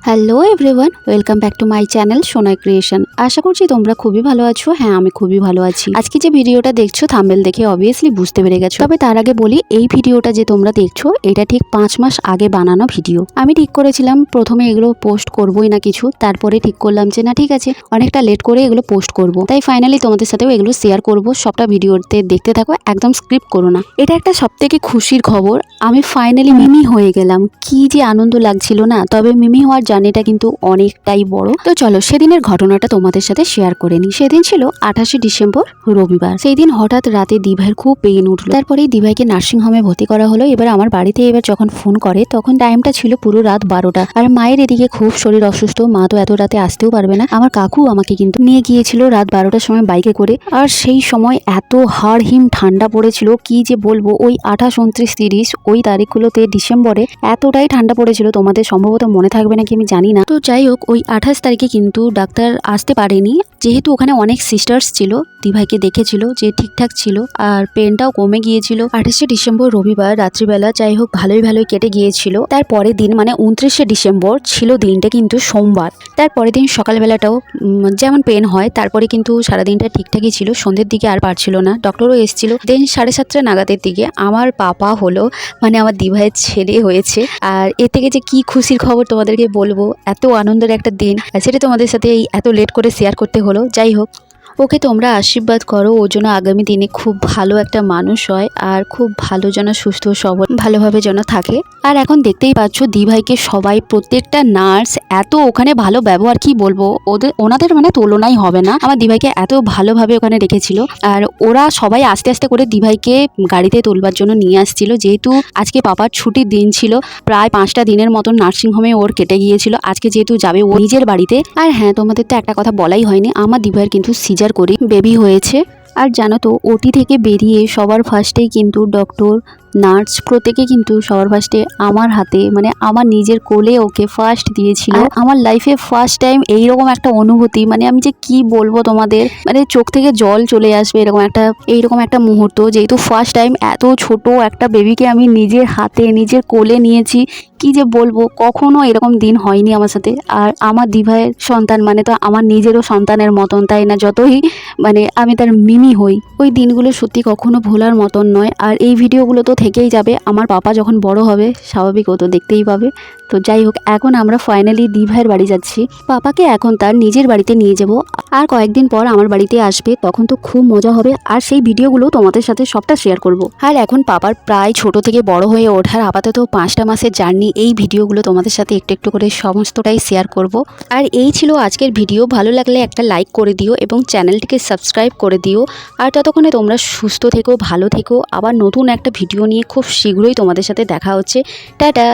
Hello everyone, welcome back to my channel Sonai creation. আশা করছি তোমরা খুবই ভালো আছো। হ্যাঁ, আমি খুবই ভালো আছি। আজকে যে ভিডিওটা দেখছো থাম্বনেল দেখে অবভিয়াসলি বুঝতে পেরে গেছো। তবে তার আগে বলি, এই ভিডিওটা যে তোমরা দেখছো এটা ঠিক 5 মাস আগে বানানো ভিডিও। আমি ঠিক করেছিলাম প্রথমে এগুলো পোস্ট করবোই না কিছু, তারপরে ঠিক করলাম যে না ঠিক আছে, অনেকটা লেট করে এগুলো পোস্ট করব। তাই ফাইনালি তোমাদের সাথেও এগুলো শেয়ার করব। সবটা ভিডিওতে দেখতে থাকো, একদম স্ক্রিপ্ট করো না। এটা একটা সবথেকে খুশির খবর, আমি ফাইনালি মিমি হয়ে গেলাম। কি যে আনন্দ লাগছিল না। তবে মিমি হওয়ার জার্নিটা কিন্তু অনেকটাই বড়। তো চলো সেদিনের ঘটনাটা তোমাদের সাথে শেয়ার করে নিই। সেদিন ছিল 28শে ডিসেম্বর, রবিবার। সেই দিন হঠাৎ রাতে দিভাইয়ের খুব পেইন উঠলো। তারপরেই দিভাইকে নার্সিং হোমে ভর্তি করা হলো। এবার আমার বাড়িতে যখন ফোন করে তখন টাইমটা ছিল পুরো রাত 12টা। আর মায়ের এদিকে খুব শরীর অসুস্থ, মা তো এত রাতে আসতেও পারবে না। আমার কাকু আমাকে কিন্তু নিয়ে গিয়েছিল রাত 12টার সময় বাইকে করে। আর সেই সময় এত হাড়হিম ঠান্ডা পড়েছিল, কি যে বলবো। ওই 28, 29, 30 ওই তারিখগুলোতে ডিসেম্বরে এতটাই ঠান্ডা পড়েছিল, তোমাদের সম্ভবত মনে থাকবে নাকি আমি জানি না। তো যাই হোক, ওই 28 তারিখে কিন্তু ডাক্তার আসতে পারেনি, যেহেতু ওখানে অনেক সিস্টার্স ছিল। দিভাইকে দেখেছিল যে ঠিকঠাক ছিল আর পেনটাও কমে গিয়েছিল। 28শে ডিসেম্বর রবিবার রাত্রিবেলা যাই হোক ভালোই কেটে গিয়েছিল। তারপরের দিন মানে 29শে ডিসেম্বর ছিল দিনটা কিন্তু সোমবার। তারপরের দিন সকালবেলাটাও যেমন পেন হয়, তারপরে কিন্তু সারাদিনটা ঠিকঠাকই ছিল। সন্ধ্যের দিকে আর পারছিল না, ডক্টরও এসেছিল। দেন 7:30 নাগাদের দিকে আমার পাপা হলো, মানে আমার দিভাইয়ের ছেলে হয়েছে। আর এ থেকে যে কি খুশির খবর তোমাদেরকে বলবো, এত আনন্দের একটা দিন, সেটা তোমাদের সাথে এই এত লেট করে শেয়ার করতে হলো। যাই হোক, ওকে তোমরা আশীর্বাদ করো, ও যেন আগামী দিনে খুব ভালো একটা মানুষ হয় আর খুব ভালো যেন সুস্থ সবল ভালোভাবে যেন থাকে। আর এখন দেখতেই পাচ্ছ দিভাইকে সবাই, প্রত্যেকটা নার্স এত ওখানে ভালো ব্যবহার, কি বলবো, ওনাদের মানে তুলনাই হবে না। আমার দিভাইকে এত ভালোভাবে ওখানে রেখেছিল। আর ওরা সবাই আস্তে আস্তে করে দিভাইকে গাড়িতে তুলবার জন্য নিয়ে আসছিল। যেহেতু আজকে পাপার ছুটির দিন ছিল, প্রায় 5টা দিনের মতন নার্সিংহোমে ওর কেটে গিয়েছিল। আজকে যেহেতু যাবে ও নিজের বাড়িতে। আর হ্যাঁ, তোমাদের তো একটা কথা বলাই হয়নি, আমার দিভাইয়ের কিন্তু সিজার করে বেবি হয়েছে। আর জানো তো, ওটি থেকে বেরিয়ে সবার ফার্স্টেই কিন্তু ডক্টর, নার্স প্রত্যেকে কিন্তু সবার ফার্স্টে আমার হাতে, মানে আমার নিজের কোলে ওকে ফার্স্ট দিয়েছিল। আমার লাইফে ফার্স্ট টাইম এইরকম একটা অনুভূতি, মানে আমি যে কি বলবো তোমাদের, মানে চোখ থেকে জল চলে আসবে এইরকম একটা মুহূর্ত। যেহেতু ফার্স্ট টাইম এত ছোট একটা বেবিকে আমি নিজের হাতে নিজের কোলে নিয়েছি, কি যে বলবো, কখনো এরকম দিন হয়নি আমার সাথে। আর আমার দিভাইয়ের সন্তান মানে তো আমার নিজেরও সন্তানের মতন, তাই না? যতই মানে আমি তার মিমি হই, ওই দিনগুলো সত্যি কখনো ভোলার মতন নয়। আর এই ভিডিওগুলো তো থেকেই যাবে। আমার পাপা যখন বড় হবে স্বাভাবিক ও তো দেখতেই পাবে। তো যাই হোক, এখন আমরা ফাইনালি দিভাইয়ের বাড়ি যাচ্ছি। পাপাকে এখন তার নিজের বাড়িতে নিয়ে যাব। আর কয়েকদিন পর আমার বাড়িতে আসবে, তখন তো খুব মজা হবে। আর সেই ভিডিওগুলো তোমাদের সাথে সবটা শেয়ার করব। আর এখন পাপার প্রায় ছোট থেকে বড় হয়ে ওঠার আপাতত 5টা মাসের জার্নি, এই ভিডিওগুলো তোমাদের সাথে একটু একটু করে সমস্তটাই শেয়ার করব। আর এই ছিল আজকের ভিডিও। ভালো লাগলে একটা লাইক করে দিও এবং চ্যানেলটিকে সাবস্ক্রাইব করে দিও। আর ততক্ষণে তোমরা সুস্থ থেকো, ভালো থেকো। আবার নতুন একটা ভিডিও নিয়ে খুব শীঘ্রই তোমাদের সাথে দেখা হচ্ছে। টাটা।